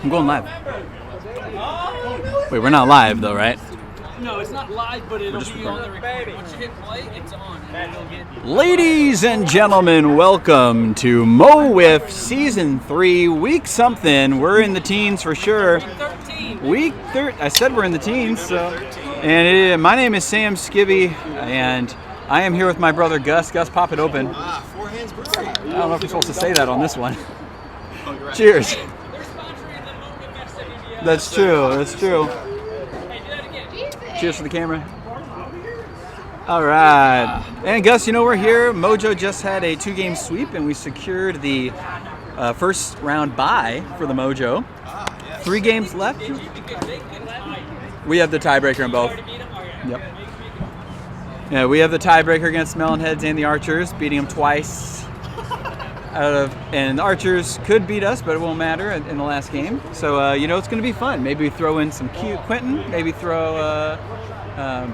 I'm going live. Wait, we're not live though, right? No, it's not live, but it'll be on the recording. Once you hit play, it's on. And it'll get... Ladies and gentlemen, welcome to Mo WIFF Season 3, Week something. We're in the teens for sure. Week 13. I said we're in the teens, so. And my name is Sam Skibby, and I am here with my brother Gus. Gus, pop it open. Four hands brewery. I don't know if you're supposed to say that on this one. Cheers. That's true. That's true. Cheers for the camera. All right. And Gus, you know we're here. Mojo just had a 2-game sweep, and we secured the first round bye for the Mojo. 3 games left. We have the tiebreaker in both. Yep. Yeah, we have the tiebreaker against Melonheads and the Archers, beating them twice. And the Archers could beat us, but it won't matter in the last game. So, it's going to be fun. Maybe we throw in some cute Quentin. Maybe throw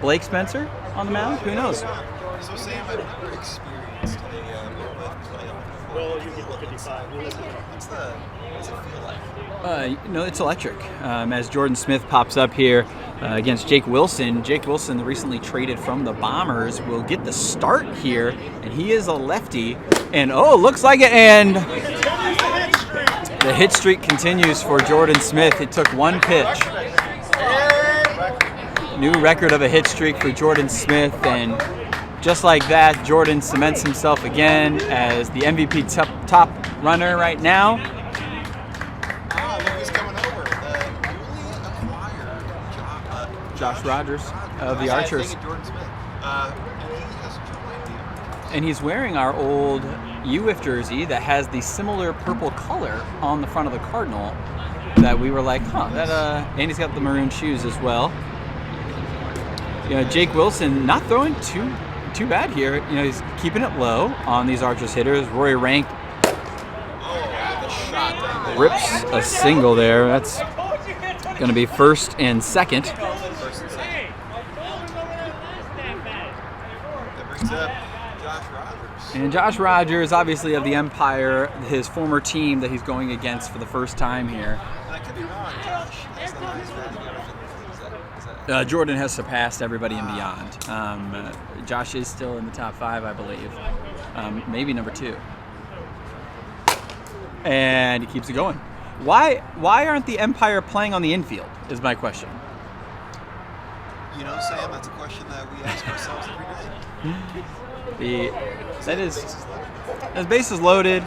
Blake Spencer on the mound. Who knows? So Sam, I've never experienced a playoff. Well, you get 55. What's it feel like? It's electric. As Jordan Smith pops up here against Jake Wilson. Jake Wilson, recently traded from the Bombers, will get the start here, and he is a lefty. And looks like it. And the hit streak continues for Jordan Smith. It took 1 pitch. New record of a hit streak for Jordan Smith, and just like that, Jordan cements himself again as the MVP top runner right now. Look who's coming over. The newly acquired Josh Rogers of the Archers. Jordan Smith. And he's wearing our old UWIFF jersey that has the similar purple color on the front of the Cardinal that we were like, and he's got the maroon shoes as well. Jake Wilson not throwing too bad here. He's keeping it low on these Archers hitters. Rory Rank rips a single there. That's going to be first and second. That brings up Josh Rogers. And Josh Rogers, obviously of the Empire, his former team that he's going against for the first time here. I could be wrong. Josh has the highest batting average. Jordan has surpassed everybody and beyond. Josh is still in the top 5, I believe. Maybe number 2. And he keeps it going. Why aren't the Empire playing on the infield, is my question. Sam, that's a question that we ask ourselves every day. As bases loaded.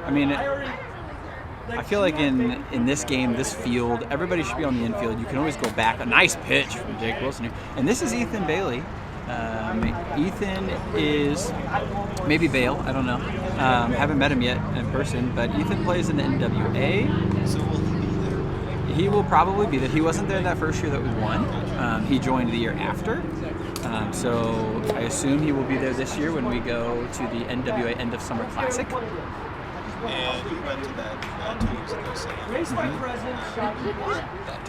I mean, I feel like in this game, this field, everybody should be on the infield. You can always go back. A nice pitch from Jake Wilson here. And this is Ethan Bailey. Ethan is maybe Bale. I don't know. Haven't met him yet in person, but Ethan plays in the NWA. So will he be there? He will probably be there. He wasn't there that first year that we won. He joined the year after. So I assume he will be there this year when we go to the NWA End of Summer Classic. And we went to that 2 years ago, Sam.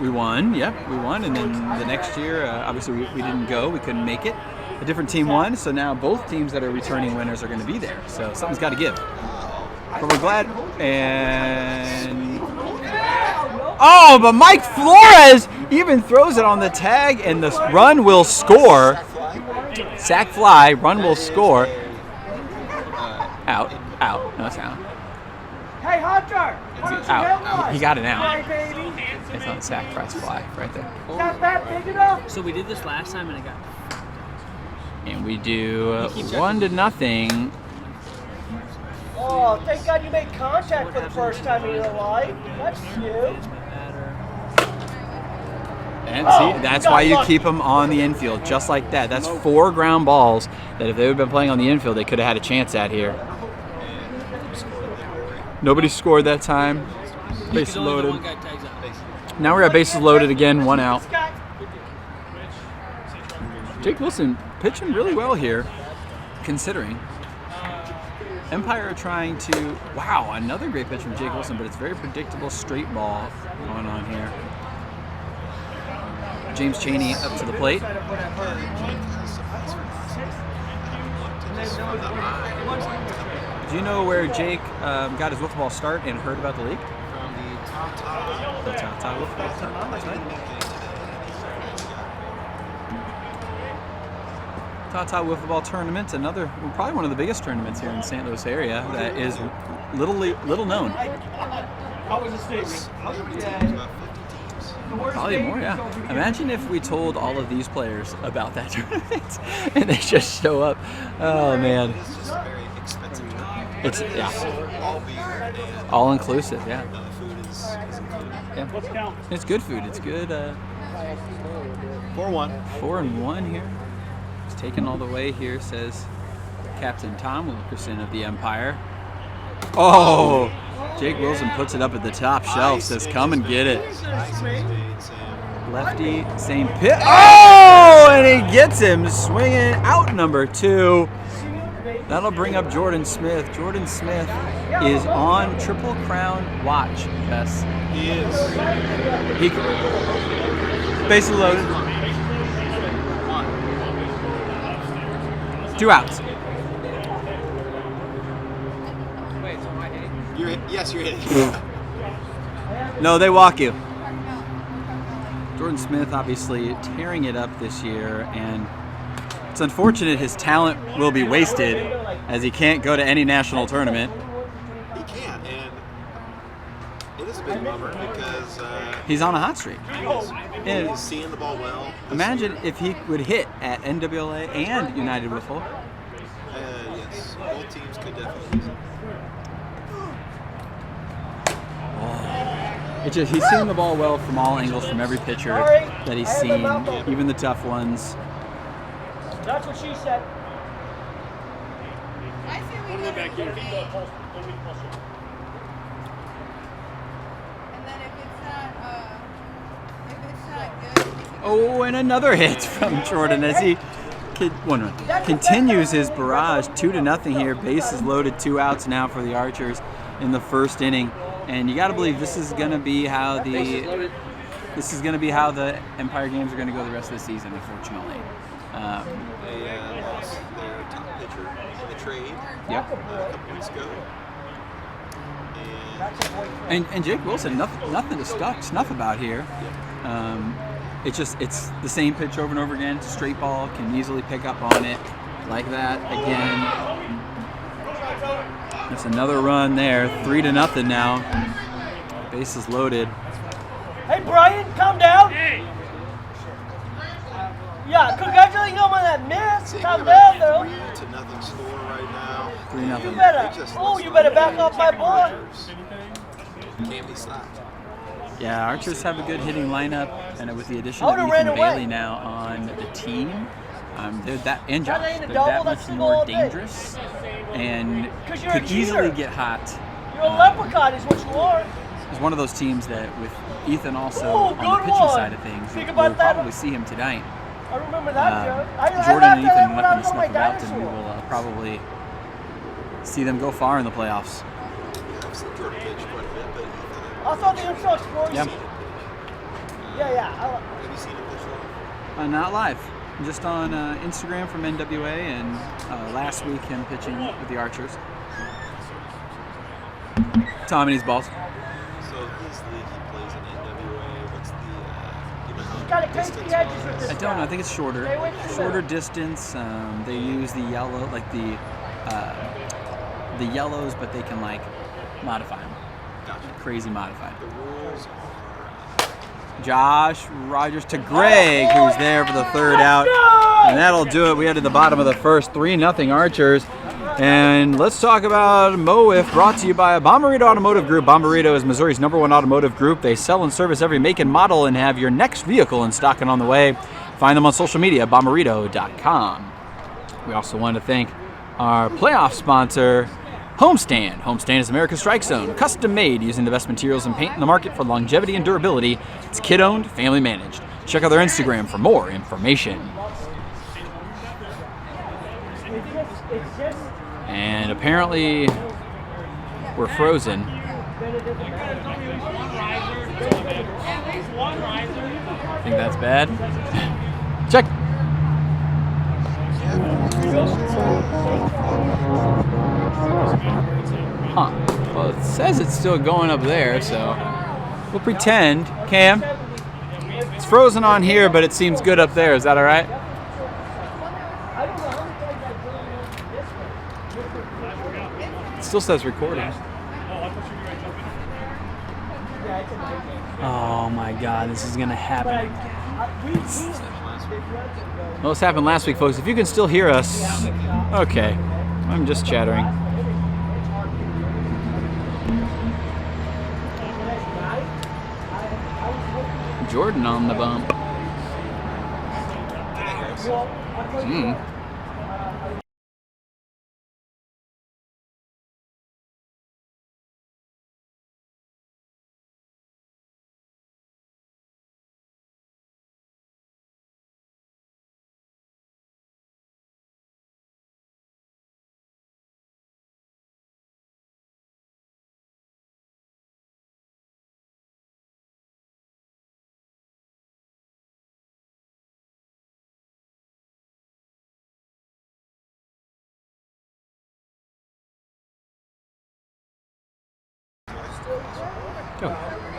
We won, yep, we won. And then the next year, obviously we didn't go, we couldn't make it. A different team won, so now both teams that are returning winners are going to be there. So something's got to give. But we're glad. And but Mike Flores even throws it on the tag, and the run will score. Sack fly, run will score. Out. No, it's out. Hey, Hunter! Out. He got it out. It's on the sack press fly right there. Not that big enough? So we did this last time and it got... And we do 1-0. Oh, thank God you made contact for the first time in your life. That's new. And see, that's why you keep them on the infield, just like that. That's 4 ground balls that if they would have been playing on the infield, they could have had a chance at here. Nobody scored that time. Bases loaded. Now we're at bases loaded again, 1 out. Jake Wilson pitching really well here, considering. Empire are trying to... Wow, another great pitch from Jake Wilson, but it's very predictable straight ball going on here. James Chaney up to the plate. Do you know where Jake got his wiffle ball start and heard about the league? From Ta-ta Wiffle Ball tournament. That's right. Ta-ta Wiffle Ball tournament, probably one of the biggest tournaments here in the St. Louis area that is little known. How was the statement? Probably more, yeah. Imagine if we told all of these players about that tournament and they just show up. Oh man. It's just a very expensive tournament. It's All beer and all inclusive, yeah. food is included. Yeah. It's good food. It's good. 4-1. 4-1 here. It's taken all the way here, says Captain Tom Wilkerson of the Empire. Oh! Jake Wilson puts it up at the top shelf, says, come and get it. Lefty, same pit. Oh! And he gets him swinging out number 2. That'll bring up Jordan Smith. Jordan Smith is on Triple Crown watch, Gus. He is. He bases loaded. 2 outs. Yes, you're hitting. No, they walk you. Jordan Smith obviously tearing it up this year, and it's unfortunate his talent will be wasted as he can't go to any national tournament. He can't, and it is a big bummer because He's on a hot streak. And he's seeing the ball well. imagine if he would hit at NWA and United Wiffle. Yes, both teams could definitely use it. He's seeing the ball well from all angles, from every pitcher that he's seen, even the tough ones. That's what she said. I say we go back here. And then if it's not good. Oh, and another hit from Jordan as he continues his barrage. 2-0 here. Bases loaded, 2 outs now for the Archers in the first inning. And you got to believe this is going to be how the Empire games are going to go the rest of the season, unfortunately. They lost their top pitcher in the trade Yep. a couple weeks ago. And Jake Wilson, nothing to snuff about here. It's the same pitch over and over again. It's a straight ball, can easily pick up on it like that again. That's another run there. 3-0 now. Bases loaded. Hey, Brian, calm down. Yeah, congratulating him on that miss. Calm down, though. 3-0 score right now. 3-0. You better back off my boy. Can't be stopped. Yeah, Archers have a good hitting lineup, and with the addition I of would've Ethan ran away. Bailey now on the team, they're that and Josh, That ain't a they're double, that that's much the more goal of it. dangerous, and 'Cause you're a could easily cheater. get hot. You're a leprechaun is what you are. It's one of those teams that, with Ethan also Ooh, on the good pitching one. side of things, Think we'll about that. probably see him tonight. I remember that, Joe. I Jordan laughed and at Ethan, him when I nothing to was on my snuff about, and we dinosaur. will probably see them go far in the playoffs. I've seen Jordan pitch quite a bit, but I thought the intro explored. Yep. Yeah. have you seen him pitch well? Not live, just on Instagram from NWA, and last week him pitching with the Archers. Tom and his balls. So his league he plays in NWA. What's the Got a crazy edges with this I don't know. I think it's shorter. Stay away from Shorter that. distance. They use the yellow, like the yellows, but they can like modify them. Gotcha. Crazy modify. The rules are Josh Rogers to Greg, who's there for the third out, and that'll do it. We head to the bottom of the first. 3-0 Archers. And let's talk about Mo WIFF, brought to you by Bomberito Automotive Group. Bomberito is Missouri's #1 automotive group. They sell and service every make and model and have your next vehicle in stock and on the way. Find them on social media, bomberito.com. We also want to thank our playoff sponsor, Homestand. Homestand is America's strike zone, custom made using the best materials and paint in the market for longevity and durability. It's kid owned, family managed. Check out their Instagram for more information. And apparently we're frozen. I think that's bad. Check. Huh. Well, it says it's still going up there, so We'll pretend. Cam, it's frozen on here, but it seems good up there. Is that all right? It still says recording. Oh my God, this is gonna happen. Well, this happened last week, folks. If you can still hear us, okay. I'm just chattering. Jordan on the bump.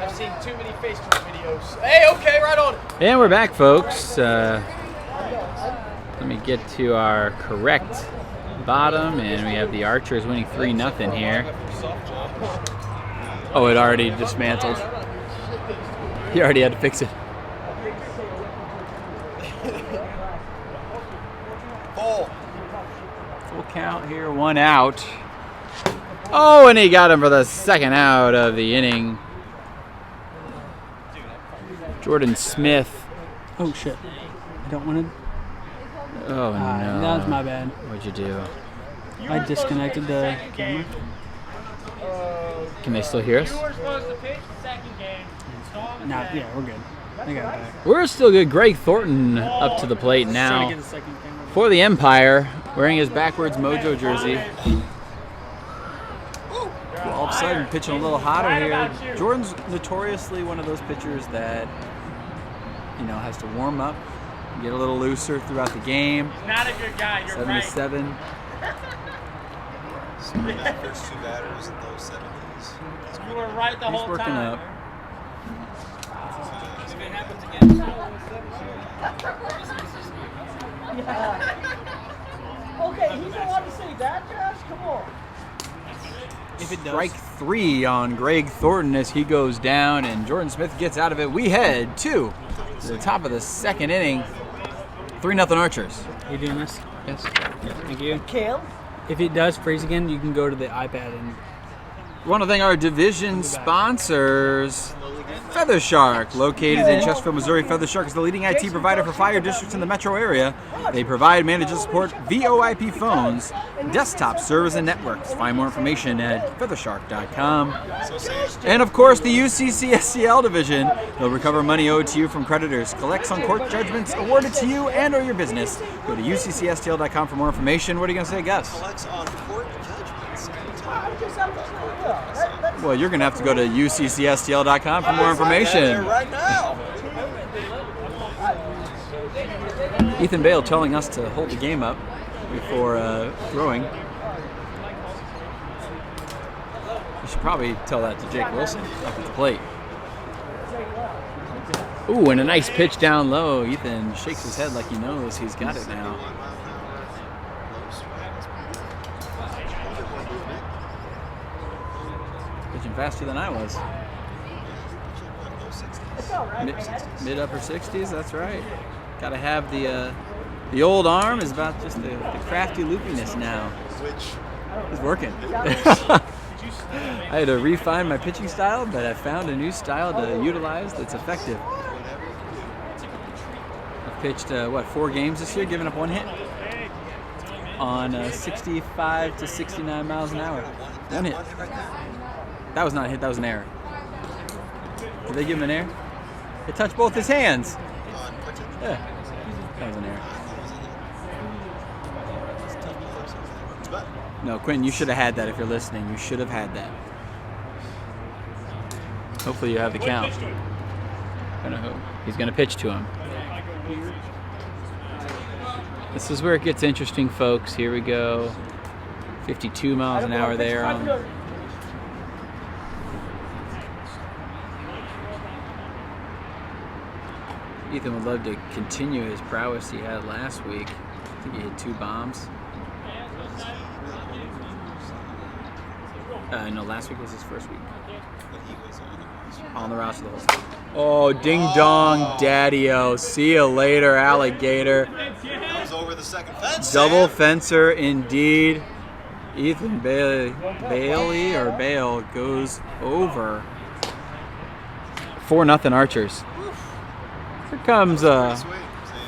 I've seen too many Facebook videos. Hey, okay, right on. And we're back, folks. Let me get to our correct bottom, and we have the Archers winning 3-0 here. Oh, it already dismantled. He already had to fix it. Full count here, 1 out. Oh, and he got him for the second out of the inning. Jordan Smith. Oh shit! I don't want to. Oh no. That was my bad. What'd you do? I disconnected the camera. Can they still hear us? Nah, yeah, we're good. I got it back. We're still good. Greg Thornton up to the plate Trying now to get the second camera. for the Empire, wearing his backwards Mojo jersey. All of a sudden, pitching a little hotter here. Jordan's notoriously one of those pitchers that, you know, has to warm up, get a little looser throughout the game. Not a good guy. You're 7-7. First 2 batters in those 70s. You were right the He's whole working time. up. Okay, he's allowed to say that, Josh? Come on. If it does. Strike 3 on Greg Thornton as he goes down, and Jordan Smith gets out of it. We head to the top of the second inning. 3-0 Archers. You doing this? Yes. Thank you. Cam? If it does freeze again, you can go to the iPad and. We want to thank our division sponsors. Feather Shark, located in Chesterfield, Missouri. Feather Shark is the leading IT provider for fire districts in the metro area. They provide managed support, VoIP phones, desktop servers, and networks. Find more information at feathershark.com. And of course, the UCCSTL division. They'll recover money owed to you from creditors, collects on court judgments awarded to you and or your business. Go to UCCSTL.com for more information. What are you going to say, Gus? Collects on court judgments. Well, you're going to have to go to UCCSTL.com for more information. Right now. Ethan Bale telling us to hold the game up before throwing. You should probably tell that to Jake Wilson up at the plate. Ooh, and a nice pitch down low. Ethan shakes his head like he knows he's got it now. Pitching faster than I was. Mid upper 60s, that's right. Got to have the old arm is about just the crafty loopiness now. Which It's working. I had to refine my pitching style, but I found a new style to utilize that's effective. I've pitched 4 games this year, giving up 1 hit on 65 to 69 miles an hour. 1 hit. That was not a hit, that was an error. Did they give him an error? It touched both his hands. Yeah, that was an error. No, Quentin, you should have had that if you're listening. You should have had that. Hopefully you have the count. He's going to pitch to him. This is where it gets interesting, folks. Here we go. 52 miles an hour there. Ethan would love to continue his prowess he had last week. I think he hit 2 bombs. No, last week was his first week. On the roster the whole time. Oh, ding dong, daddy-o. See you later, alligator. Goes over the second fence. Double fencer indeed. Ethan Bailey or Bale goes over. 4-0 Archers. Here comes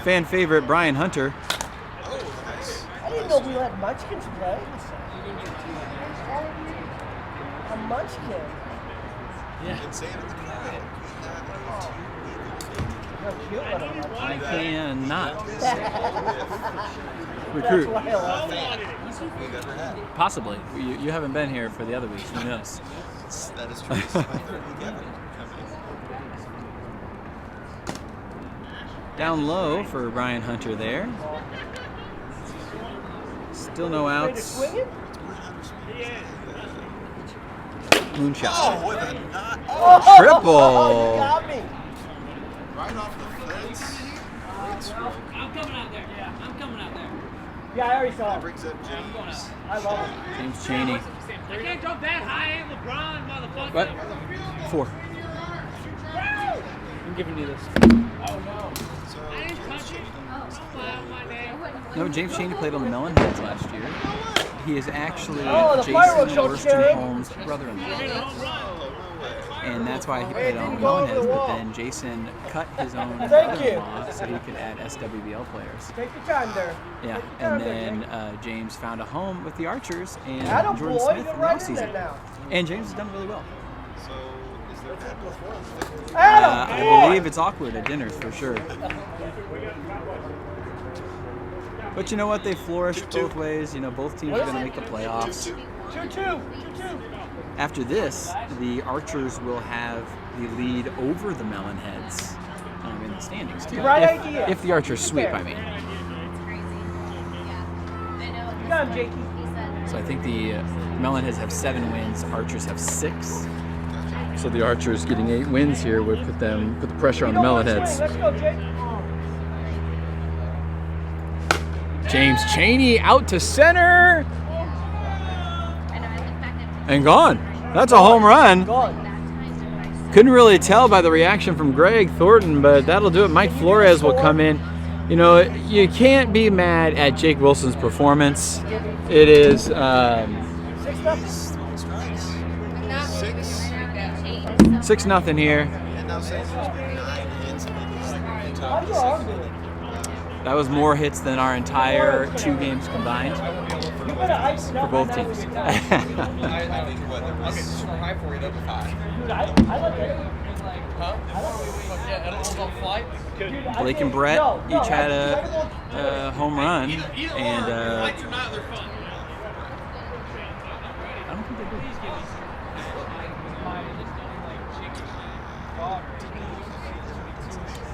fan favorite Brian Hunter. Oh, nice. I didn't know we let Munchkins play. A Munchkin. And Sam in the crowd. How cute little Munchkin. I cannot That's recruit. why I love it. We've ever had. Possibly. You haven't been here for the other weeks. Who knows? That is true. This is my third week ever coming. Down low for Brian Hunter there. Still no Ready to outs. swing it? Moonshot. Oh, with a knot. Oh, Triple. you got me. Right off the fence. Great stroke. I'm coming out there. Yeah, I'm coming out there. Yeah, I already saw That it. brings up James. I love it. James Chaney. I can't jump that high, LeBron, motherfucker. What? 4. I'm giving you this. So, I didn't touch it. My name. No, James Chaney played on the Melonheads last year. He is actually Oh, the Jason fireworks show, Worston Sharon. Holmes' brother-in-law. oh, no way. And that's why he Hey, played on the didn't go over Melonheads, the but wall. then Jason cut his own Thank brother-in-law so he could add SWBL players. Take your time there. Yeah, Take your and time then James found a home with the Archers and Atta Jordan boy, Smith get in the right in there offseason. now. And James has done really well. So, is there that? Atta I boy. believe it's awkward at dinners for sure. But you know what? They flourished both ways. You know, both teams are going to make the playoffs. 2-2. After this, the Archers will have the lead over the Melonheads in the standings too. Right idea. If the Archers sweep, I mean. You got him, Jakey. So I think the Melonheads have 7 wins, Archers have 6. So the Archers getting 8 wins here would put the pressure on the Melonheads. Let's go, Jake. James Chaney out to center and gone. That's a home run. Gone. Couldn't really tell by the reaction from Greg Thornton, but that'll do it. Mike Flores will come in. You know, you can't be mad at Jake Wilson's performance. It is 6-0 here. And now Sam's just been 9 hits in the How's your arm doing? That was more hits than our entire 2 games combined You better ice it for up both right now teams. when you're done. I think what there was super high for you, that was high. Dude, I like it. Dude, I Blake and think- Brett no, each had I- a home run, and Like or not, they're fun. I don't think they did.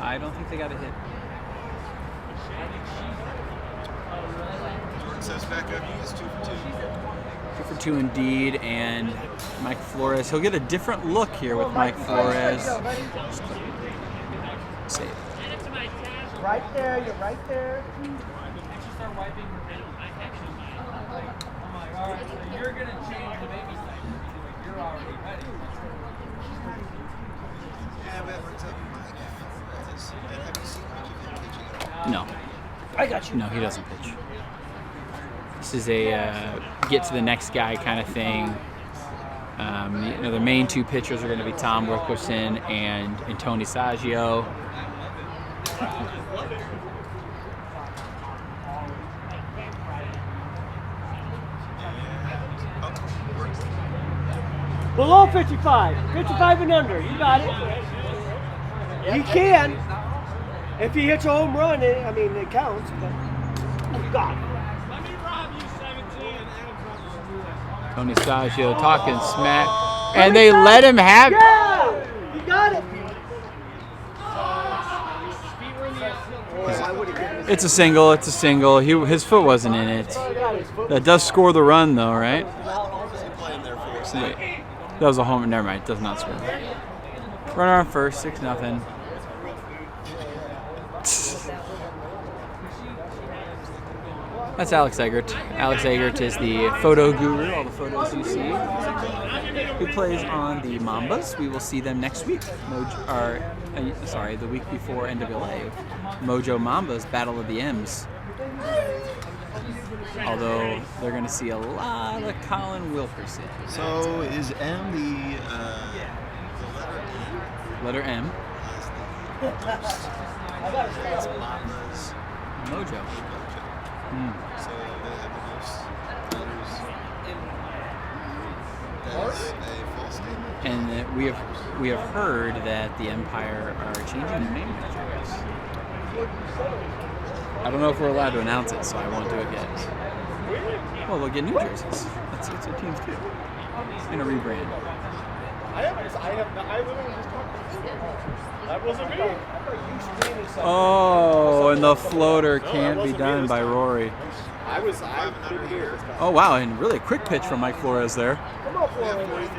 I don't think they got a hit. Jordan says back up, he is 2 for 2. 2 for 2 indeed, and Mike Flores. He'll get a different look here with Mike Flores. Save. Right there, you're right there. You're going to change the baby diaper. You're already ready. Yeah, but that brings up Mike. And have you seen Mike pitching at all? No, I got you. no, he doesn't pitch. This is a get to the next guy kind of thing. You know, the main 2 pitchers are going to be Tom Wilkerson and Tony Saggio. Below 55. 55 and under. You got it. He can. If he hits a home run, I mean, it counts. But you got it. Let me rob you 17 and Adam Tony Saggio talking smack, and they let him have. Yeah! You got it. I would have given It's a single. It's a single. His foot wasn't in it. That does score the run, though, right? What was he playing there for? Sam? Wait, that was a home. Never mind. It does not score. Runner on first, 6-0. That's Alex Eggert. Alex Eggert is the photo guru, all the photos you see, who plays on the Mambas. We will see them next week. The week before NWA. Mojo Mambas, Battle of the M's. Although they're going to see a lot of Colin Wilkerson. So is M the letter M? Letter M. It's Mama's Mojo. So they have the most letters. That is a false statement. And we have heard that the Empire are changing their name jerseys. I don't know if we're allowed to announce it, so I won't do it yet. Well, we'll get new jerseys. That's what teams do. It's going to rebrand. I literally just talked to you. That wasn't me. Oh, and the floater can't be done by Rory. I couldn't hear. Oh, wow, and really a quick pitch from Mike Flores there. Come on, Flores.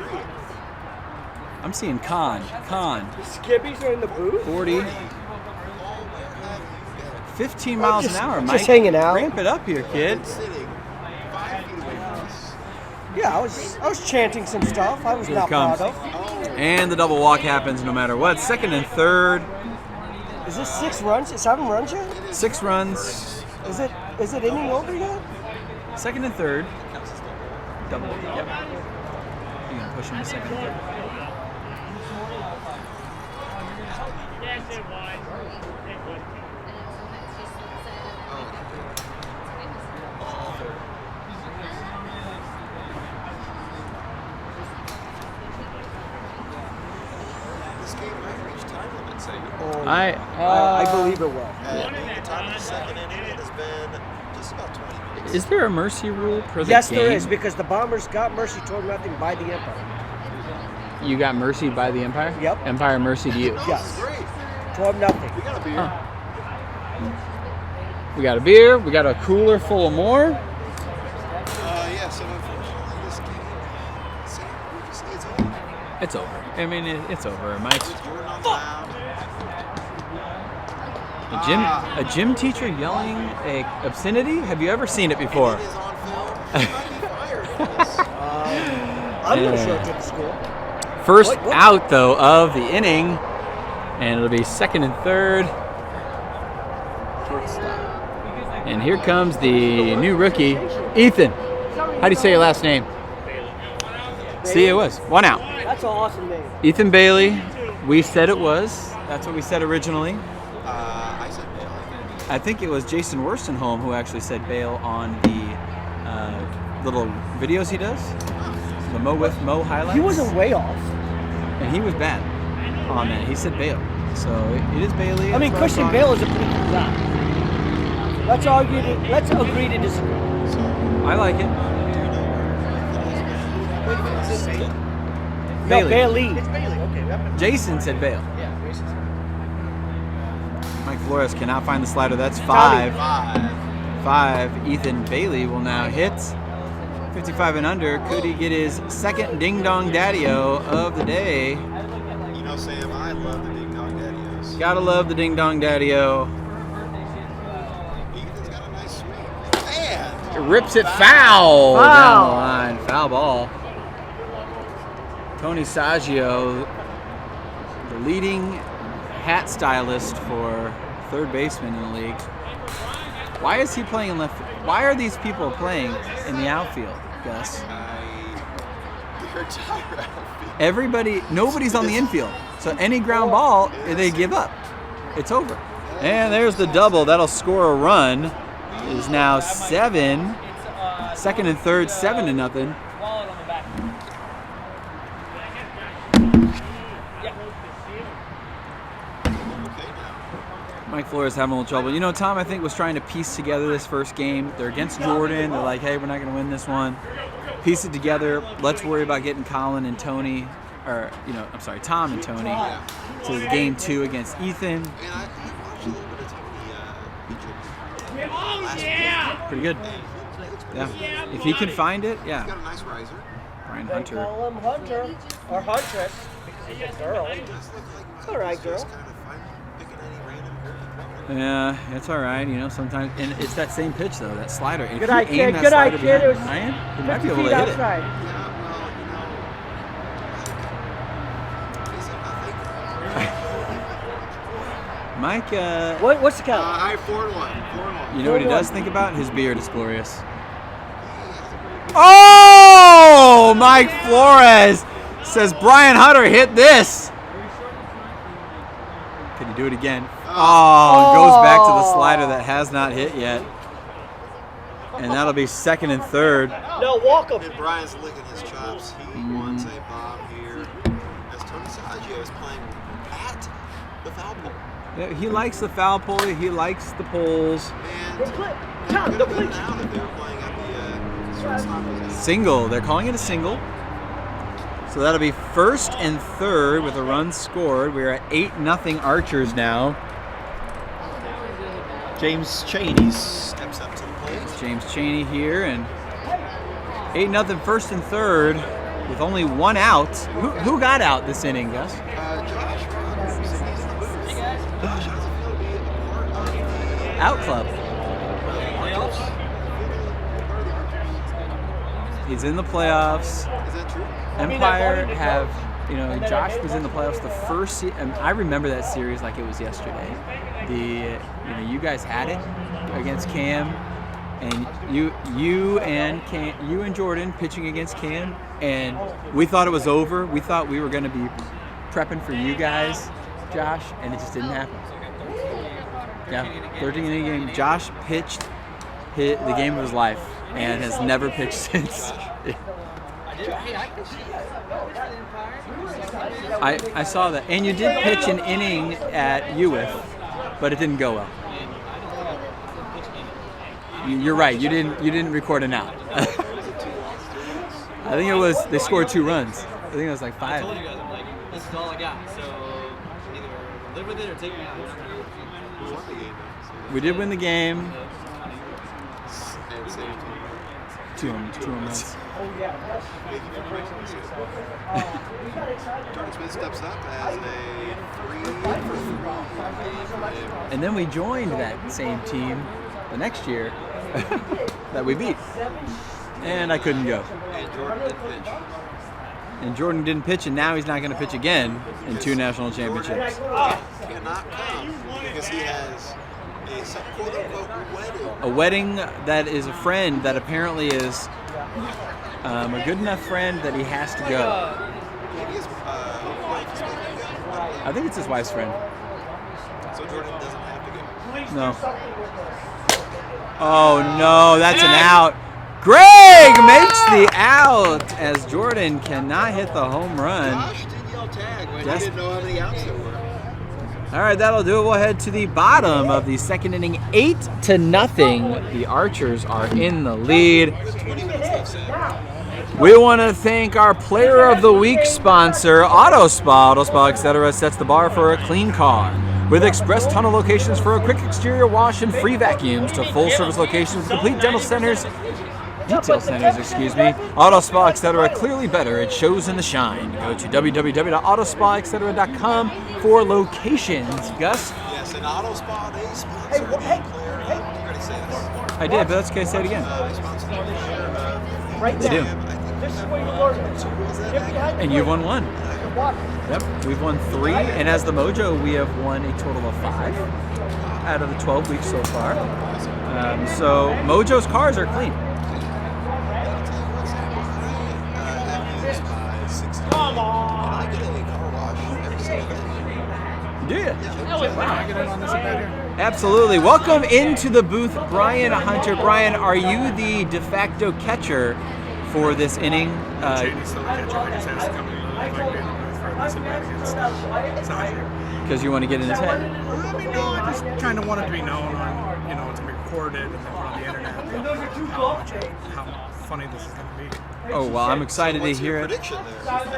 I'm seeing Khan. The Skibbies are in the booth. 40. 15 miles an hour, Mike. Just hanging out. Ramp it up here, kid. Yeah, I was chanting some stuff. I was Here not it comes. proud of. And the double walk happens no matter what. Second and third. Is this 6 runs? 7 runs yet? 6 runs. Is it inning over yet? Second and third. Double. Yep. You're gonna push him to second and third. I believe it will. The top of the second inning, it has been just about 20 minutes. Is there a mercy rule per the Yes, game? there is, because the Bombers got mercy toward nothing by the Empire. You got mercy by the Empire? Yep. Empire mercy to you. Yes. 12 nothing. We got a beer. Huh. We got a beer. We got a cooler full of more. Yeah, so unfortunately this game, we can say it's over. It's over. I mean, it's over, Mike. With Jordan on the mound. A gym teacher yelling a obscenity? Have you ever seen it before? It is on film. He might be fired for this. I'm going to show it to the school. First What? out, though, of the inning. And it'll be second and third. And here comes the new rookie, Ethan. How do you say your last name? See, it was 1 out. That's an awesome name. Ethan Bailey. We said it was. That's what we said originally. I said Bailey. I think it was Jason Worstenholm who actually said Bale on the little videos he does. The Mo WIFF Mo highlights. He wasn't way off. And he was bad on that. He said Bale. So it is Bailey. I mean, That's Christian right. Bale is a pretty good guy. Let's agree to disagree. I like it. No, Bailey. Bailey. It's Bailey. Okay. Jason said Bale. Yeah, Jason. Mike Flores cannot find the slider. That's 5. 5. 5. Ethan Bailey will now hit 55 and under. Could he get his second ding dong daddy-o of the day? You know, Sam, I love the Ding Dong Daddy-O's. Gotta love the ding dong daddy-o. Ethan's got a nice swing. And It rips it foul down the line. Foul ball. Tony Saggio, the leading hat stylist for third baseman in the league. Why is he playing in left field? Why are these people playing in the outfield, Gus? the entire outfield. Nobody's on the infield. So any ground ball, they give up. It's over. And there's the double. That'll score a run. It is now 7. Second and third, 7-0. Wallet on the back. Mike Flores having a little trouble. You know, Tom, I think, was trying to piece together this first game. They're against Jordan. They're like, hey, we're not going to win this one. Piece it together. Let's worry about getting Colin and Tony, Tom and Tony to game 2 against Ethan. And I watched a little bit of Tony Oh, yeah! Pretty good. Yeah. If he can find it, He's yeah. got a nice riser. Brian They Hunter. call him Hunter or Huntress because he's a girl. Does look like All right, he's just girl. kind of picking any random girl. Yeah, it's all right. You know, sometimes, and it's that same pitch though, that slider. If Good you eye, aim kid. that Good eye, slider kid. It was behind Ryan, he might 50 be able feet to hit it. outside. Mike, What's the count? I have 4-1. you know what he does think about? His beard is glorious. Oh, Mike Flores says Brian Hunter hit this. Can you do it again? Oh, goes back to the slider that has not hit yet. And that'll be second and third. No, walk him. And Brian's licking his chops. He wants a bomb here. As Tony Saggio is playing at the foul pole. Yeah, he likes the foul pole. He likes the poles. And Tom, could the have been bleach. out if they were playing at the shortstop position. Single. They're calling it a single. So that'll be first and third with a run scored. We're at 8-0 Archers now. James Cheney steps up to the plate. James Cheney here, and 8-0 first and third with only one out. Who got out this inning, Gus? Josh Rogers. He's in the booth. Josh has a feel to be a part of the Out club. playoffs. He's in the playoffs. Is that true? Empire have, you know, Josh was in the playoffs the first. And I remember that series like it was yesterday. You guys had it against Cam, and you and Jordan pitching against Cam, and we thought it was over. We thought we were going to be prepping for you guys, Josh, and it just didn't happen. Yeah, 13 inning game. Josh hit the game of his life, and has never pitched since. I saw that, and you did pitch an inning at UWIF, but it didn't go well. You're right. You didn't record an out. I think they scored 2 runs. I think it was like 5. I told you guys, I'm like, this is all I got. So either live with it or take me out. Who won the game? We did win the game. And same team. 2 home runs. Thank you for praising us. Jordan Smith steps up as a 3-for-3. And then we joined that same team the next year that we beat. And I couldn't go. And Jordan did pitch. And Jordan didn't pitch, and now he's not going to pitch again in 2 national championships. Cannot come because he has a quote-unquote wedding. A wedding that is a friend that apparently is a good enough friend that he has to go. Maybe his wife is making him go. I think it's his wife's friend. So Jordan doesn't have to go. No. Oh no, that's an out. Greg makes the out as Jordan cannot hit the home run. Josh didn't yell tag when Yes. he didn't know how many outs there were. All right, that'll do it. We'll head to the bottom of the second inning, 8-0. The Archers are in the lead. 20 minutes left, Sam. We want to thank our Player of the Week sponsor, AutoSpa. AutoSpa, etc. sets the bar for a clean car. With express tunnel locations for a quick exterior wash and free vacuums to full-service locations with complete detail centers, AutoSpa, etc. Clearly better. It shows in the shine. Go to www.autospa.etc.com for locations. Gus? Yes, and AutoSpa, they sponsor the player. You already say this. I did, but that's okay. Say it again. They sponsor the player. Right They do. This is where you learn it. Get behind And you've won 1. the block. Yep, we've won 3, and as the Mojo, we have won a total of 5 out of the 12 weeks so far. So Mojo's cars are clean. Come on! And I get a car wash every single day. Do you? Absolutely. Welcome into the booth, Brian Hunter. Brian, are you the de facto catcher for this inning? Because you want to get in his head. I mean, no, I just kind of wanted to be known on, it's going to be recorded and then put on the internet. How funny this is going to be. Oh, well, I'm excited to What's hear your it. prediction there, Brian?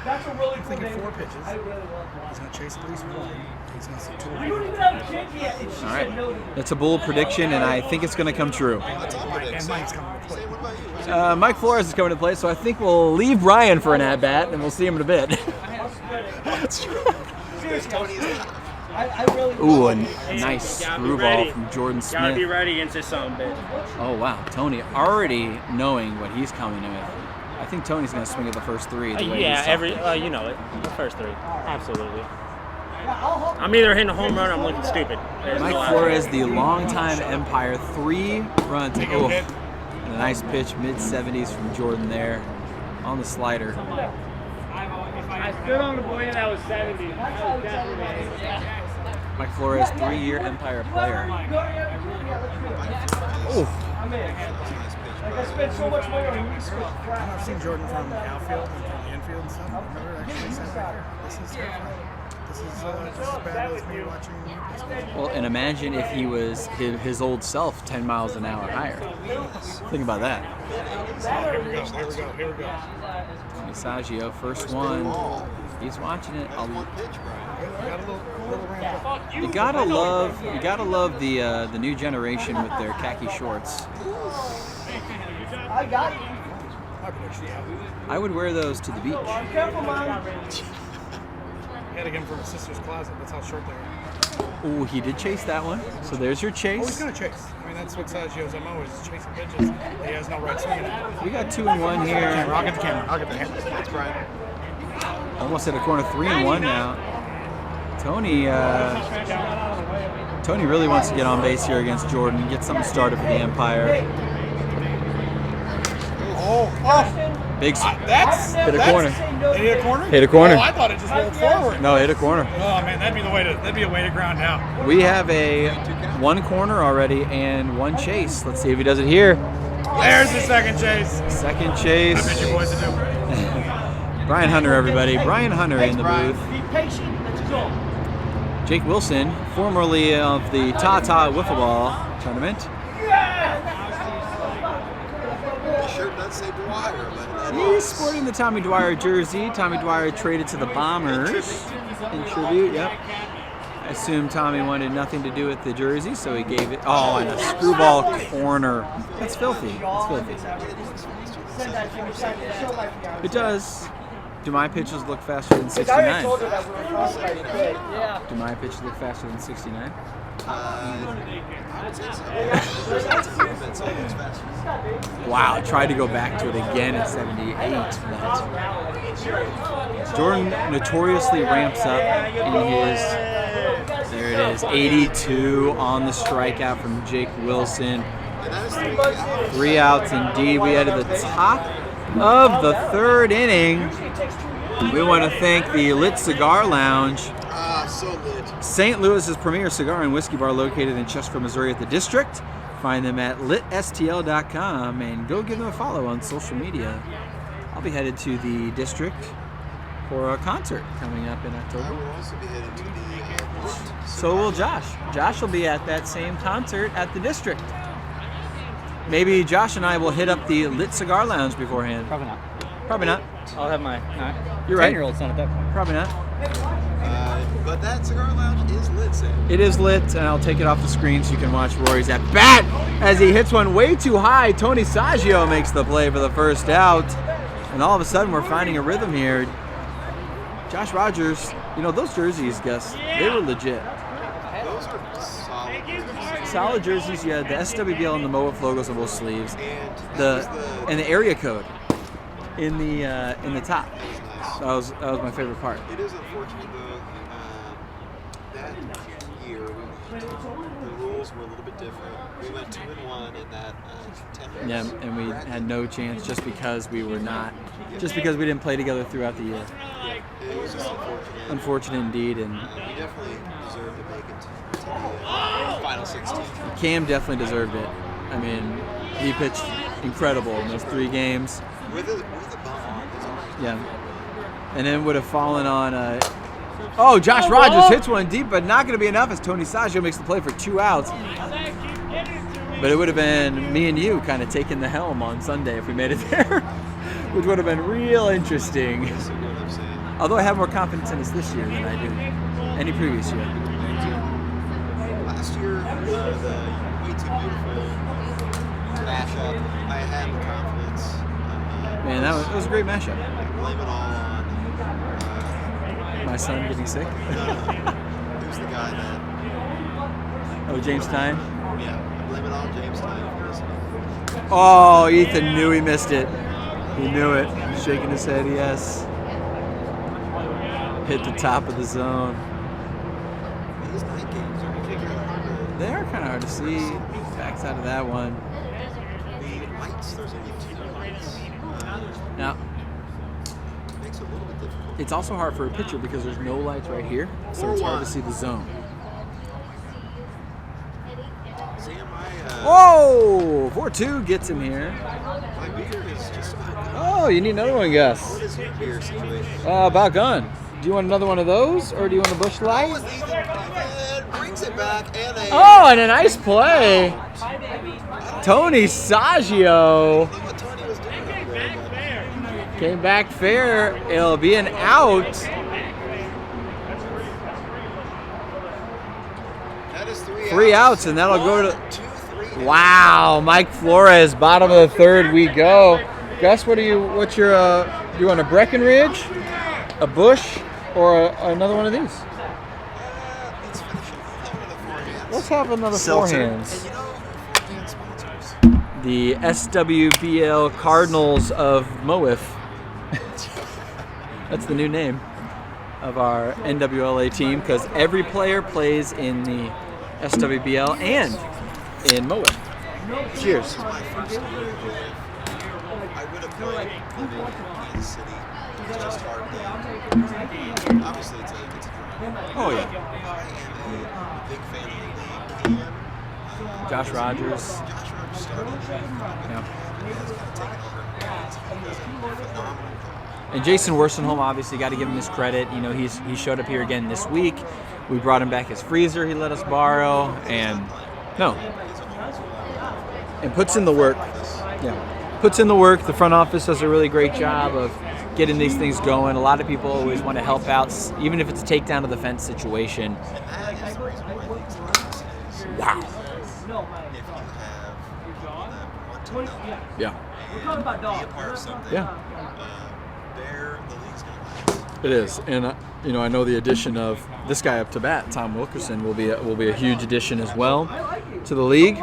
I'm thinking 4 pitches. He's going to chase at least 1. He's going to see 2. All right. That's a bold prediction, and I think it's going to come true. That's all predict. And Mike's coming to play. Say, what about you? Mike Flores is coming to play, so I think we'll leave Brian for an at-bat, and we'll see him in a bit. That's true. Because Tony's not. I really. Ooh, a nice screwball from Jordan Gotta be Smith. ready against this son of a bitch. Oh wow, Tony already knowing what he's coming with. I think Tony's gonna swing at the first three. The way Yeah, he's every you know it. The first three, absolutely. I'm either hitting a home run or I'm looking stupid. There's no Mike option. Flores, the longtime Empire, 3 runs. Oh, and a nice pitch, mid-70s from Jordan there on the slider. I stood on the boy that was 70. That was definitely. Mike Flores, 3-year Empire player. Oh, Like I spent so much money on I've seen Jordan from the outfield and from the infield and stuff. I've never actually sat back here. This is terrifying. This is just as bad as me watching baseball. well, and imagine if he was his old self 10 miles an hour higher. Think about that. Here we go. Here we go. Here we go. Saggio, first one. He's watching it. Got a little ramp up. You gotta love the new generation with their khaki shorts. I got you. My prediction, yeah. I would wear those to the beach. Careful, Mom. He had to get them from his sister's closet. That's how short they are. Ooh, he did chase that one. So there's your Oh, he's chase. gonna chase. I mean, that's what Saggio's MO is, chasing pitches. He has no right swing in it. We got 2 and 1 here. I'll get the camera. I'll get the camera. That's Brian. Almost at a corner, 3 and 1 now. Tony really wants to get on base here against Jordan, get something started for the Empire. Big That's hit a corner. hit a corner. Hit a corner. Oh, I thought it just rolled forward. No, hit a corner. Oh man, that'd be a way to ground out. We have a 1 corner already and 1 chase. Let's see if he does it here. There's the second chase. Second chase. I bet you boys to do. Brian Hunter, everybody. Brian Hunter in the booth. Be patient. Let's go. Jake Wilson, formerly of the Tata Wiffle Ball tournament. The shirt does say Dwyer, but He's sporting the Tommy Dwyer jersey. Tommy Dwyer traded to the Bombers in tribute. Yep. I assume Tommy wanted nothing to do with the jersey, so he gave it. Oh, and a screwball corner. That's filthy. That's filthy. Send that to me. She'll like me. It does. Do my pitches look faster than I already 69? told her that we were crossed by the kid. Yeah. Do my pitches look faster than 69? I would say so. That's a movement, so it looks faster. Wow, tried to go back to it again at 78. But Jordan notoriously ramps up in his, there it is, 82 on the strikeout from Jake Wilson. And that is 3 outs. 3 outs indeed. We head to the top of the 3rd inning. We want to thank the Lit Cigar Lounge, So lit. St. Louis's premier cigar and whiskey bar located in Chesterfield, Missouri at the District. Find them at litstl.com and go give them a follow on social media. I'll be headed to the District for a concert coming up in I October. will also be heading to the Lit. So will Josh. Josh will be at that same concert at the District. Maybe Josh and I will hit up the Lit Cigar Lounge beforehand. Probably not. Probably not. I'll have my You're right. 10-year-old son at that point. Probably not. But that cigar lounge is lit, Sam. It is lit, and I'll take it off the screen so you can watch Rory's at bat as he hits one way too high. Tony Saggio makes the play for the first out, and all of a sudden we're finding a rhythm here. Josh Rogers, you know those jerseys, Gus, they were legit. Those are solid jerseys. Solid jerseys. You had the SWBL and the MO WIFF logos on both sleeves, And and the area code in the top. Nice. That was my favorite part. It is unfortunate though. That year, the rules were a little bit different. We went 2-1 in that 10 Yeah, and we had no chance just because we didn't play together throughout the year. It was just unfortunate. Unfortunate indeed, and We definitely deserved to make it to the final 16. Cam definitely deserved it. I mean, he pitched incredible in those 3 games. With a bum on his arm. Yeah, and then would have fallen on. Oh, Josh Rogers hits one deep, but not going to be enough as Tony Saggio makes the play for 2 outs. But it would have been me and you kind of taking the helm on Sunday if we made it there, which would have been real interesting. That's what I'm saying. Although I have more confidence in us this year than I do any previous year. Last year, the Way Too Beautiful mashup, I had the confidence. Man, that was a great mashup. I blame it all on My son getting sick. it was Who's the guy that? Oh, James Stein. Yeah, I blame it on James Stein. Oh, Ethan knew he missed it. He knew it. He's shaking his head, yes. Hit the top of the zone. These night games are hard They are kind of hard to see. Backside of that one. the lights. There's only 2 lights. Now, Makes it a little bit difficult. it's also hard for a pitcher because there's no lights right here, so it's hard to see the zone. Sam, Whoa! 4-2 gets him here. my beer is just Oh, you need another one, Gus. What is your beer situation? About gone. Do you want another one of those, or do you want a Busch Light? Ethan brings it back and a. Oh, and a nice play. Tony Saggio What Tony was doing over there. came back fair. It'll be an out. That is 3 outs, and that'll go to. 2, 3. Wow, Mike Flores, bottom of the third we go. Gus, what's your, do you want a Breckenridge, a Busch, or another one of these? Let's finish it. We'll have another Let's have another Seltzer. forehands. And you know who forehand sponsors? The SWBL Cardinals of MO WIFF. That's the new name of our NWLA team because every player plays in the SWBL and in MO WIFF. Cheers. This is my first time in MO WIFF. I would have played living in Kansas City. It's just hard to. Obviously, it's a dream. Oh, yeah. I am a big fan of the league. Josh Rogers. Josh Rogers started. Yeah. Has kind of taken over. He does a phenomenal job. And Jason Worstenholm, obviously, got to give him his credit. You know, he showed up here again this week. We brought him back his freezer he let us borrow, and puts in the work. Yeah, puts in the work. The front office does a really great job of getting these things going. A lot of people always want to help out, even if it's a takedown of the fence situation. And that is the reason why leagues like this is. Wow. If you have people that want to know Yeah. and be a part of something, Yeah. the league's going to It is, and I know the addition of this guy up to bat, Tom Wilkerson, will be a huge addition as well to the league.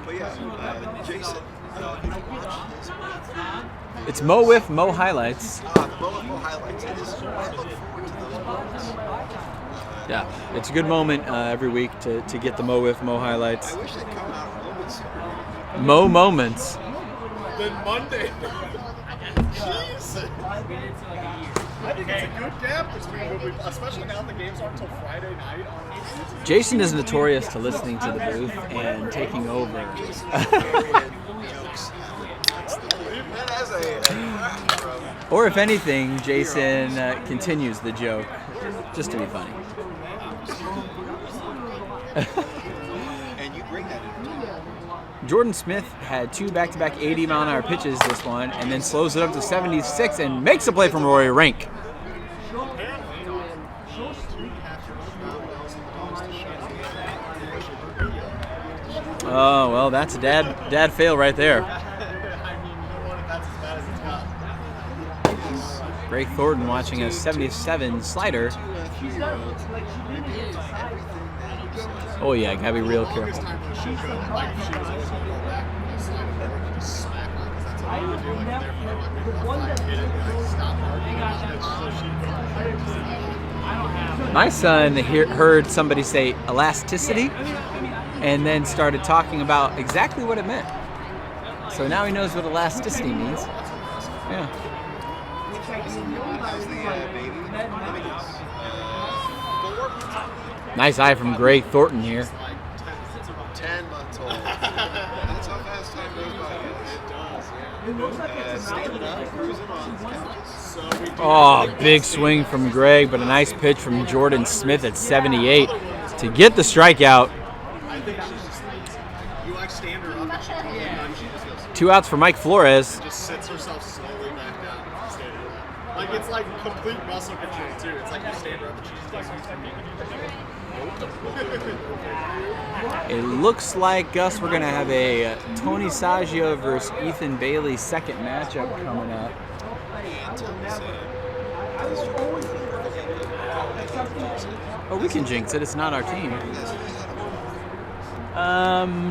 But yeah, Jason, you can watch his It's Mo WIFF, Mo Highlights. the Mo highlights. I look forward to those moments. Yeah, it's a good moment every week to get the Mo WIFF, Mo Highlights. I wish they'd come out moments sooner. Mo Moments. Then Monday. Jeez. I think it's a good gap between when we, especially now the games aren't until Friday night on Tuesday. Jason is notorious to listening to the booth and taking over. Jokes. That has a Or if anything, Jason continues the joke just to be funny. and you bring that into Jordan Smith had 2 back-to-back 80-mile-an-hour pitches this one, and then slows it up to 76 and makes a play from Rory Rank. Oh, well, that's a dad fail right there. I mean, you don't want it that's as bad as it's got. Greg Thornton watching a 77 slider. Oh, yeah, gotta be real careful. Like, if she was always going to go back and slide it over and just smack her, because that's what we would do. Like, therefore, like, we would like hit it and like, stop arguing about it, so she'd go like, My son heard somebody say elasticity and then started talking about exactly what it meant. So now he knows what elasticity means. Yeah. How's the baby? Nice eye from Greg Thornton here. Like 10 months old. That's how fast time goes by. It does, yeah. Standing up, cruising on couches. Oh, big swing from Greg, but a nice pitch from Jordan Smith at 78 to get the strikeout. I think she's just lazy. You like stand her up and she comes in and she just goes, 2 outs for Mike Flores. just sits herself slowly back down and standing there. Like, it's like complete muscle control, too. It's like you stand her up and she just goes, It looks like, Gus, we're going to have a Tony Saggio versus Ethan Bailey second matchup coming up. and tell me, say, Oh, we can jinx it. It's not our team.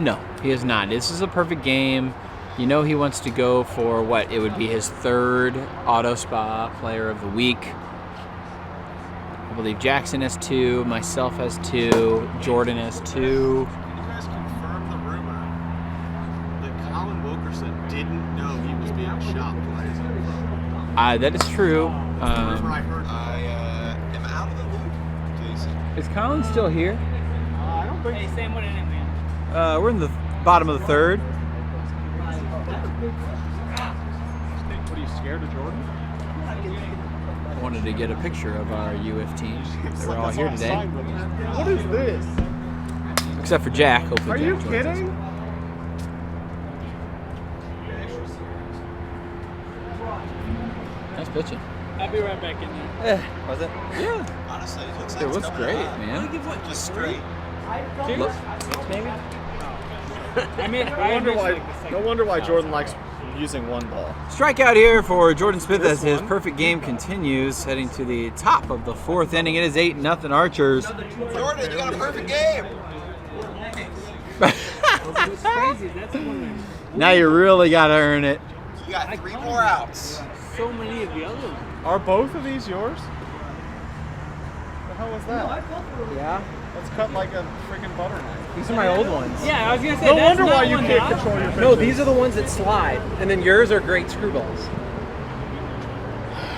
No, he is not. This is a perfect game. You know he wants to go for what? It would be his 3rd Auto Spa Player of the Week. I believe Jackson has 2, myself has 2, Jordan has 2. Can you guys confirm the rumor that Colin Wilkerson didn't know he was being shopped by his own club? That is true. Rumor I heard. I am out of the loop, Jason. Is Colin still here? I don't think. Hey, Sam, what in it, man? We're in the bottom of the 3rd. What are you scared of Jordan? I wanted to get a picture of our UF team. They're all here today, What is this? except for Jack. Hopefully, Are Jack you joins us. kidding? Nice pitching. I'll be right back in there. Was it? Yeah. Honestly, it looks like It it's was coming great, out. man. Just straight. Look, I mean, No wonder why Jordan likes using one ball. strikeout here for Jordan Smith as his perfect game continues, heading to the top of the 4th inning. It is 8-0 Archers. Jordan, you got a perfect game. crazy. That's one Now you really got to earn it. You got 3 more outs. so many of the other ones. Are both of these yours? The hell was that? Yeah. Let's cut like a freaking butter knife. These are my old ones. Yeah, I was gonna say. No that's wonder not why you one can't that I- control your pitches. No, these are the ones that slide, and then yours are great screwballs.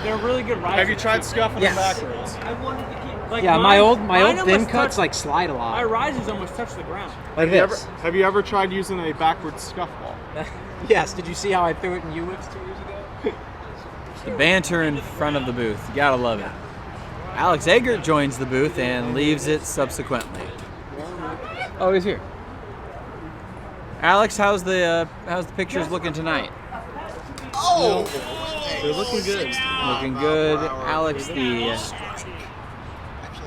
They're really good risers. Have you tried scuffing Yes. them backwards? I wanted to keep. Like Yeah, my mine- old mine thin almost cuts touch- like slide a My lot. risers almost touch the ground. Like this. Have you ever tried using a backwards scuff ball? Yes. Did you see how I threw it in UWIFs 2 years ago? The banter in front of the booth. You gotta love it. Alex Eggert joins the booth and leaves it subsequently. Oh, he's here. Alex, how's the pictures looking tonight? Oh! They're looking good. Looking good. Alex, the Actually,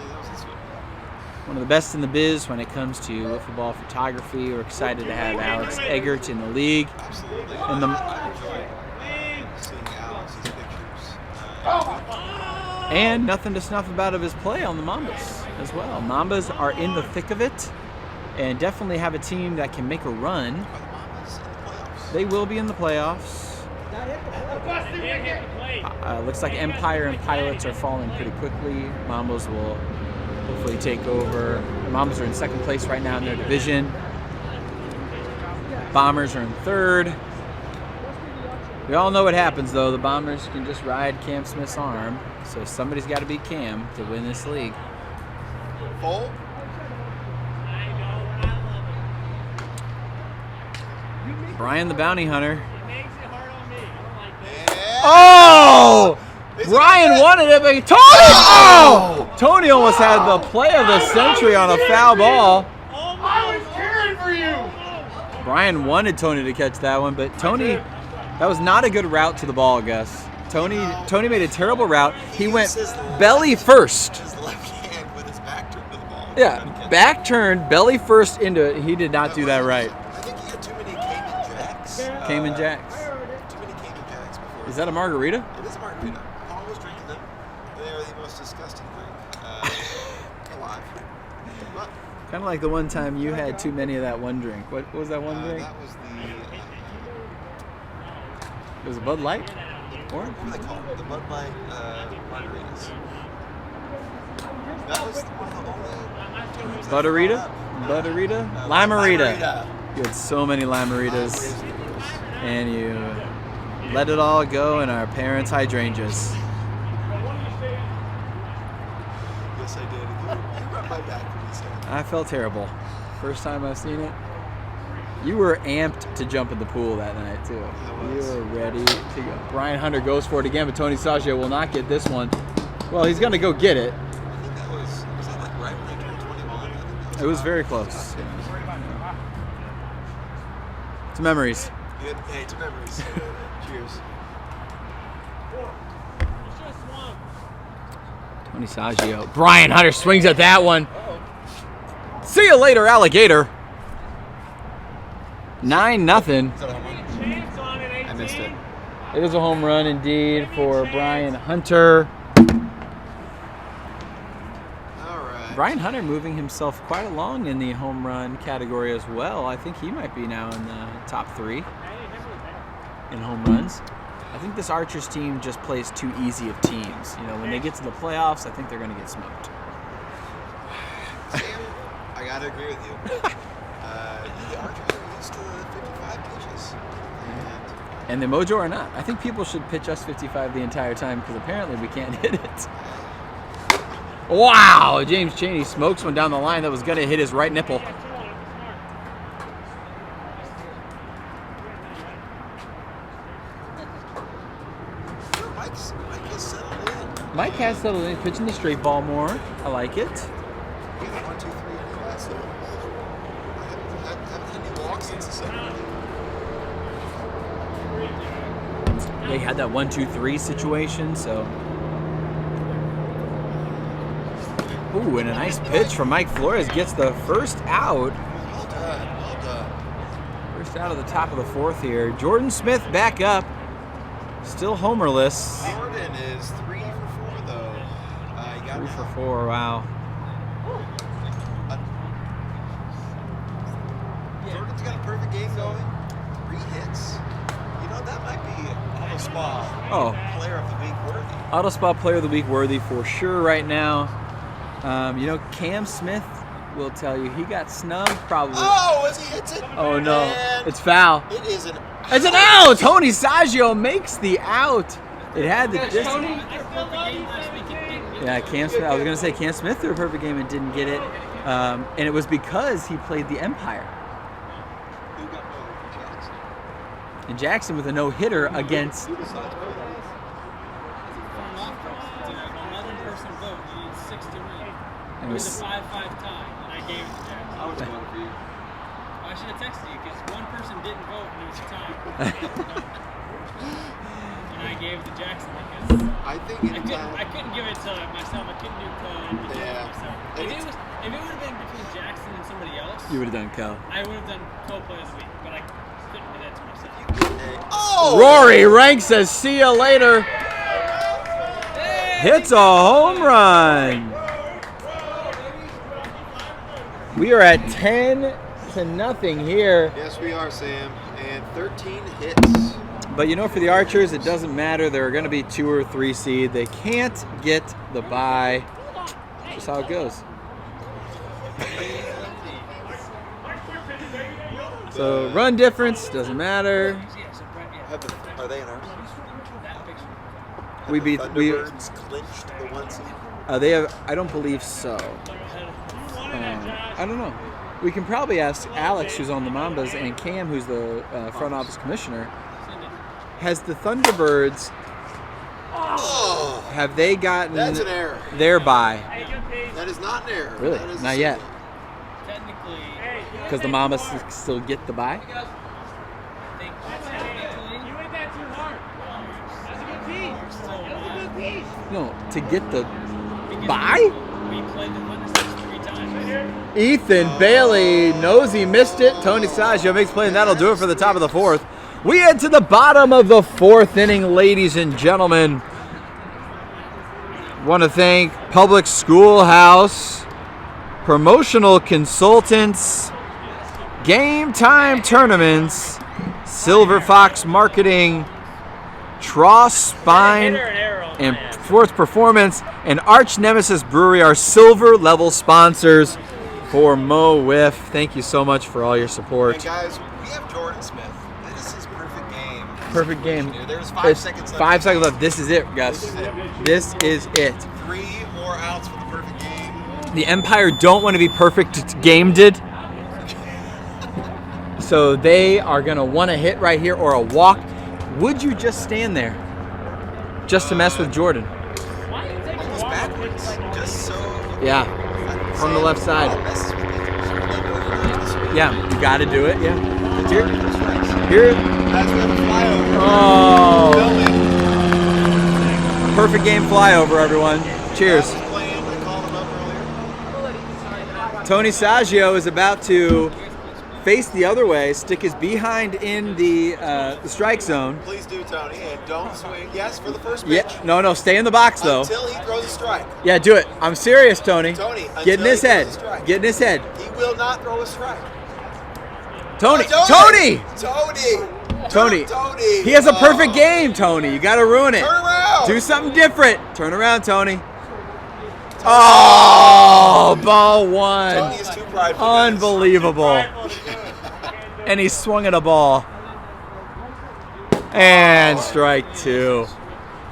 that was this one. one of the best in the biz when it comes to wiffle ball photography. We're excited to have Alex Eggert in the league. Absolutely. And the I enjoy seeing Alex's pictures. And nothing to snuff about of his play on the Mambas as well. Mambas are in the thick of it and definitely have a team that can make a run. Are the Mamas in the playoffs? They will be in the playoffs. Looks like Empire and Pilots are falling pretty quickly. Mambas will hopefully take over. The Mambas are in 2nd place right now in their division. Bombers are in 3rd. We all know what happens though. The Bombers can just ride Cam Smith's arm. So somebody's got to beat Cam to win this league. Full? Brian the Bounty Hunter. Yeah. Oh! Is it Brian good? wanted it, but Tony! Oh! Tony almost had the play of the century on a foul ball. I was caring for you! Brian wanted Tony to catch that one, but Tony, that was not a good route to the ball, Gus. Tony made a terrible route. He went uses belly first. His left hand with his back turned to the ball. Yeah, back turned, belly first into it. He did not do that right. I think he had too many Cayman Jacks. Cayman Jacks. Too many Cayman Jacks before. Is that a margarita? It is a margarita. Paul was drinking them. They are the most disgusting drink alive. But Kind of like the one time you had too many of that one drink. What was that one drink? that was the It was a Bud Light? Or? what do they call it? The Bud Light margaritas. That was one of the only times I Butterita? brought up, Butterita? Limerita. Limerita. You had so many Limeritas, and you let it all go in our parents' hydrangeas. Yes, I did. You rubbed my back when you said it. I felt terrible. First time I've seen it. You were amped to jump in the pool that night, too. You were ready to go. Brian Hunter goes for it again, but Tony Saggio will not get this one. Well, he's going to go get it. I think that was that like right when I turned 21? I think that It was very close. To memories. Good. Hey, to memories. Cheers. Tony Saggio. Brian Hunter swings at that one. See you later, alligator. 9-0. Is that a home run? I missed it. It is a home run indeed for Brian Hunter. Ryan Hunter moving himself quite along in the home run category as well. I think he might be now in the top 3 in home runs. I think this Archers team just plays too easy of teams. You know, when they get to the playoffs, I think they're going to get smoked. Sam, I gotta agree with you. The Archers are used to 55 pitches. And the Mojo are not. I think people should pitch us 55 the entire time because apparently we can't hit it. Wow! James Chaney smokes one down the line that was going to hit his right nipple. Mike has settled in, pitching the straight ball more. I like it. 1, 2, 3 last year. I haven't had any walks since the second inning. They had that 1, 2, 3 situation, so. Ooh, and a nice pitch from Mike Flores gets the first out. Well done, well done. First out of the top of the 4th here. Jordan Smith back up. Still homerless. Jordan is 3 for 4 though. He got 3 for 4, wow. Jordan's got a perfect game going. 3 hits. You know, that might be Auto Spa Player of the Week worthy. Auto Spa Player of the Week worthy for sure right now. You know, Cam Smith will tell you he got snubbed probably. Oh, as he hits it. Oh no, And it's foul. it is an It's an out! Tony Saggio makes the out. It had the distance. Yeah, Cam Smith. I was going to say Cam Smith threw a perfect game and didn't get it. And it was because he played the Empire. Who got Jackson? And Jackson with a no-hitter against... It's an 11-person vote. You need 6 to win. And It was a 5-5 tie, and I gave it to Jackson. I was voting for you. I should have texted you because one person didn't vote and it was a tie. And I gave it to Jackson because I think I couldn't give it to myself. I couldn't do code and give it to myself. If it would have been between Jackson and somebody else, You would have done Co. I would have done co-player of the week, but I couldn't do that to myself. Oh! Rory Rank says, see ya later. Hits a home run. We are at 10-0 here. Yes, we are, Sam. And 13 hits. But you know, for the Archers, it doesn't matter. They're going to be 2 or 3 seed. They can't get the bye. Just how it goes. So run difference doesn't matter. Are they in ours? We beat Thunderbirds clinched the 1 seed. They have. I don't believe so. I don't know. We can probably ask Alex, who's on the Mambas, and Cam, who's the front office commissioner. Has the Thunderbirds, have they gotten That's an error. their bye? That is not an error. Really? That is Not a yet. single. Technically, Because the Mambas still get the bye? I think technically, No, to get the because bye? we played the Thunderbirds 3 times. Ethan Bailey knows he missed it. Tony Saggio makes play, and that'll do it for the top of the 4th. We head to the bottom of the 4th inning, ladies and gentlemen. Want to thank Public Schoolhouse, Promotional Consultants, Game Time Tournaments, Silver Fox Marketing, Tross Spine, and Sports Performance, and Arch Nemesis Brewery, our silver level sponsors for Mo Wiff. Thank you so much for all your support. And guys, we have Jordan Smith. This is perfect game. Perfect game. There's 5 It's seconds left. 5 seconds left. This is it, Gus. This is it. 3 more outs for the perfect game. The Empire don't want to be perfect gamed. So they are going to want a hit right here or a walk. Would you just stand there just to mess with Jordan? Almost backwards. Just so. Yeah, on the left side. Yeah, you got to do it. Yeah. Here. That's where the flyover. Oh. Filming. Perfect game flyover, everyone. Cheers. I called him up earlier. Tony Saggio is about to face the other way, stick his behind in the strike zone. Please do, Tony, and don't swing. Yes, for the first pitch. Yeah, no, stay in the box though. Until he throws a strike. Yeah, do it. I'm serious, Tony. Tony, Get in until his he head. throws a strike. Get in his head. He will not throw a strike. Tony. Oh, Tony. Tony. Tony. He has a perfect game, Tony. You got to ruin it. Turn around. Do something different. Turn around, Tony. Oh, ball one. Tony is too prideful. Unbelievable. And he swung at a ball. And strike two.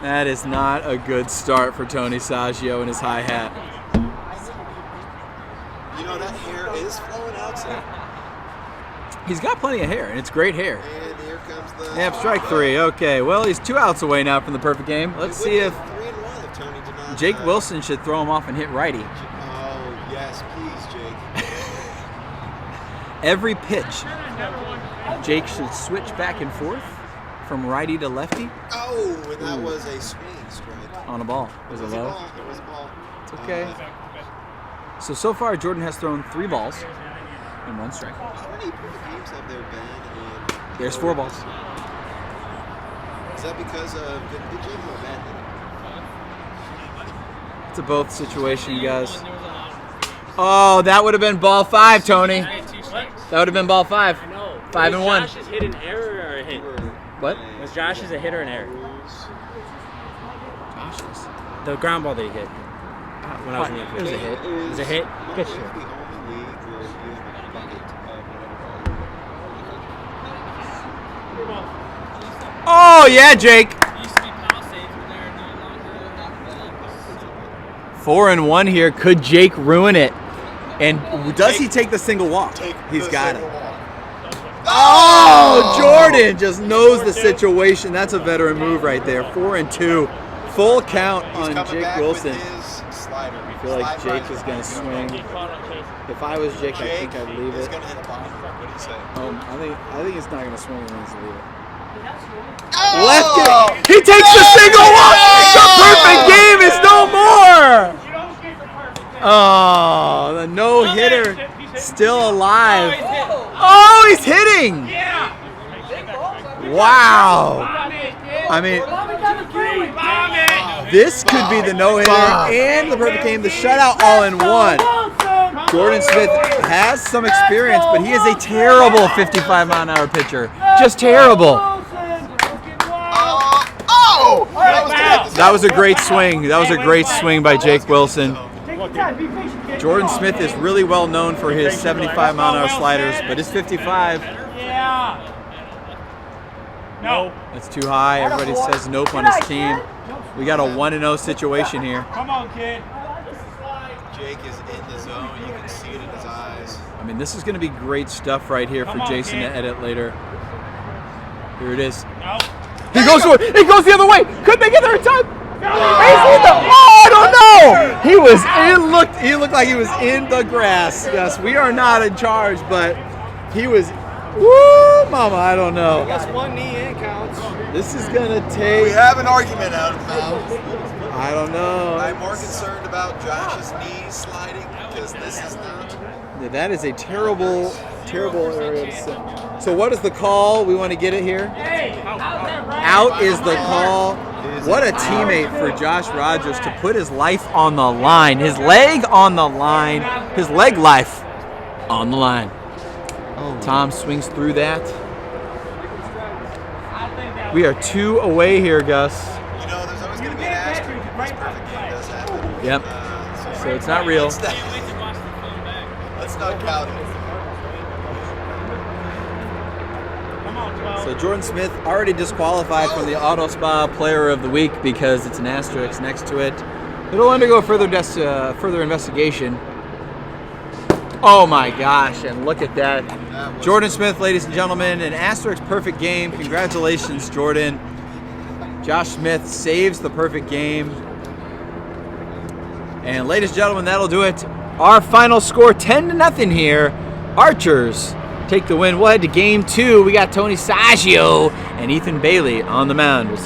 That is not a good start for Tony Saggio and his high hat. You know, that hair is flowing out, so. He's got plenty of hair, and it's great hair. And here comes the. Yep, strike three. Okay, well, he's 2 outs away now from the perfect game. Let's see if 3-1 if Tony did not. Jake Wilson should throw him off and hit righty. Oh, yes, please, Jake. Every pitch, Jake should switch back and forth from righty to lefty Oh, and that was a swing strike. on a ball. Was it It was a low? ball. It was a ball. It's okay. So far, Jordan has thrown 3 balls and 1 strike. How many perfect games have there been? There's 4 balls. Is that because of good pitching or bad hitting? It's a both situation, guys. Oh, that would have been ball 5, Tony. That would have been ball 5. I know. 5 and 1. Was Josh's hit an error or a hit? What? Was Josh's a hit or an error? Josh's. The ground ball that he hit. When I was in the It was a hit. It was a hit? Good shit. The only league where you have a bucket of whatever. Oh, yeah, Jake. Used to be Palisades, but they're no longer. 4 and 1 here. Could Jake ruin it? And does he take the single walk? He's got it. Oh, Jordan just knows the situation. That's a veteran move right there. 4 and 2. Full count on Jake Wilson. I I feel like Jake is going to swing. If I was Jake, I think I'd leave He's it. going to hit a bomb. What do you say? I think he's not going to swing and he's leave it. Oh! Left it. He takes the single walk. The perfect game is no more. Oh, the no-hitter still alive. Oh, he's hitting. Wow. I mean, this could be the no-hitter and the perfect game, the shutout all in one. Jordan Smith has some experience, but he is a terrible 55-mile-an-hour pitcher. Just terrible. That was a great swing. That was a great swing by Jake Wilson. Jordan Smith is really well known for his 75-mile-an-hour sliders, but his 55, No. that's too high. Everybody says nope on his team. We got a 1-0 situation here. Come on, kid. Jake is in the zone. You can see it in his eyes. I mean, this is going to be great stuff right here for Jason to edit later. Here it is. No. He goes for it. He goes the other way. Could they get there in time? Oh, I don't know. He was in. He looked like he was in the grass. Yes, we are not in charge, but he was. Woo, mama, I don't know. That's one knee in counts. This is gonna We take. have an argument out of now. I don't know. I'm more concerned about Josh's knees sliding because this is not. Yeah, that is a terrible, terrible area to sit. So what is the call? We want to get it here. Out is the call. What a teammate for Josh Rogers to put his life on the line. His leg on the line. His leg life on the line. Tom swings through that. We are 2 away here, Gus. You know, there's always going to be an asterisk if this perfect game does happen. Yep. So it's not real. Let's not count it. So Jordan Smith already disqualified from the Auto Spa Player of the Week because it's an asterisk next to it. It'll undergo further investigation. Oh my gosh, and look at that. Jordan Smith, ladies and gentlemen, an asterisk perfect game. Congratulations, Jordan. Josh Smith saves the perfect game. And ladies and gentlemen, that'll do it. Our final score, 10-0 here. Archers take the win. We'll head to game 2. We got Tony Saggio and Ethan Bailey on the mound.